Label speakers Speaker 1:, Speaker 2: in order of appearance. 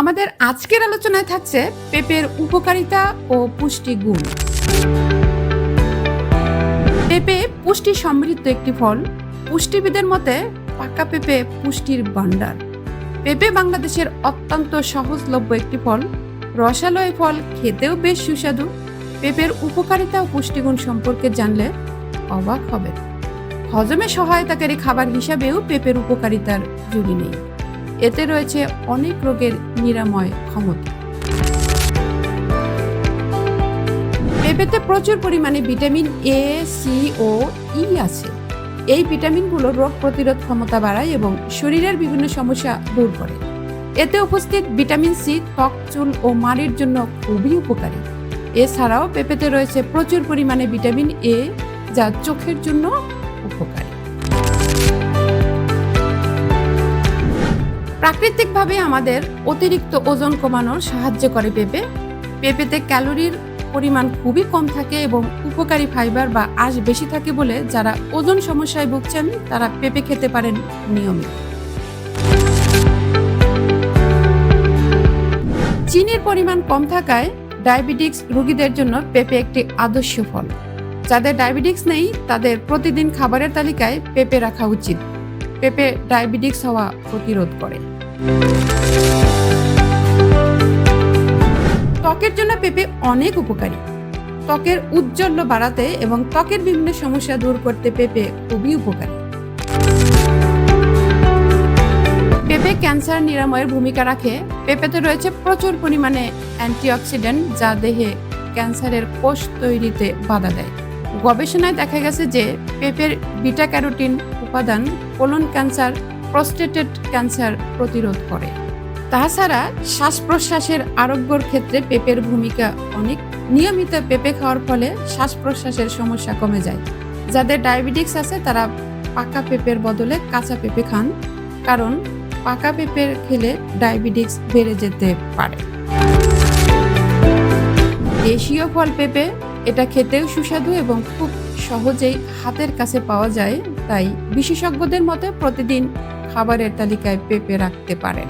Speaker 1: আমাদের আজকের আলোচনায় থাকছে পেঁপের উপকারিতা ও পুষ্টিগুণ। পেঁপে পুষ্টি সমৃদ্ধ একটি ফল। পুষ্টিবিদের মতে পাকা পেঁপে পুষ্টির ভান্ডার। পেঁপে বাংলাদেশের অত্যন্ত সহজলভ্য একটি ফল। রসালো এই ফল খেতেও বেশ সুস্বাদু। পেঁপের উপকারিতা ও পুষ্টিগুণ সম্পর্কে জানলে অবাক হবে। হজমে সহায়তাকারী খাবার হিসাবেও পেঁপের উপকারিতার জুড়ি নেই। এতে রয়েছে অনেক রোগের নিরাময় ক্ষমতা। পেঁপেতে প্রচুর পরিমাণে ভিটামিন এ, সি ও ই আছে। এই ভিটামিনগুলো রোগ প্রতিরোধ ক্ষমতা বাড়ায় এবং শরীরের বিভিন্ন সমস্যা দূর করে। এতে উপস্থিত ভিটামিন সি ত্বক, চুল ও মাড়ির জন্য খুবই উপকারী। এছাড়াও পেঁপেতে রয়েছে প্রচুর পরিমাণে ভিটামিন এ, যা চোখের জন্য উপকারী। প্রাকৃতিকভাবে আমাদের অতিরিক্ত ওজন কমানোর সাহায্য করে পেঁপে। পেঁপেতে ক্যালোরির পরিমাণ খুবই কম থাকে এবং উপকারী ফাইবার বা আঁশ বেশি থাকে বলে যারা ওজন সমস্যায় ভুগছেন তারা পেঁপে খেতে পারেন নিয়মিত। চিনির পরিমাণ কম থাকায় ডায়াবেটিক্স রোগীদের জন্য পেঁপে একটি আদর্শ ফল। যাদের ডায়াবেটিক্স নেই তাদের প্রতিদিন খাবারের তালিকায় পেঁপে রাখা উচিত। পেঁপে ডায়াবেটিক্স হওয়া প্রতিরোধ করে। ত্বকের জন্য পেঁপে অনেক উপকারী। ত্বকের উজ্জ্বল্য বাড়াতে এবং ত্বকের বিভিন্ন সমস্যা দূর করতে পেঁপে খুবই উপকারী। পেঁপে ক্যান্সার নিরাময়ের ভূমিকা রাখে। পেঁপেতে রয়েছে প্রচুর পরিমাণে অ্যান্টিঅক্সিডেন্ট, যা দেহে ক্যান্সারের কোষ তৈরিতে বাধা দেয়। গবেষণায় দেখা গেছে যে পেঁপের বিটা ক্যারোটিন উপাদান কোলন ক্যান্সার, প্রস্টেটেট ক্যান্সার প্রতিরোধ করে। তাছাড়া শ্বাস প্রশ্বাসের আরোগ্যের ক্ষেত্রে পেঁপের ভূমিকা অনেক। নিয়মিত পেঁপে খাওয়ার ফলে শ্বাস প্রশ্বাসের সমস্যা কমে যায়। যাদের ডায়াবেটিক্স আছে তারা পাকা পেঁপের বদলে কাঁচা পেঁপে খান, কারণ পাকা পেঁপে খেলে ডায়াবেটিক্স বেড়ে যেতে পারে। দেশীয় ফল পেঁপে, এটা খেতেও সুস্বাদু এবং খুব সহজেই হাতের কাছে পাওয়া যায়। তাই বিশেষজ্ঞদের মতে প্রতিদিন খাবারের তালিকায় পেঁপে রাখতে পারেন।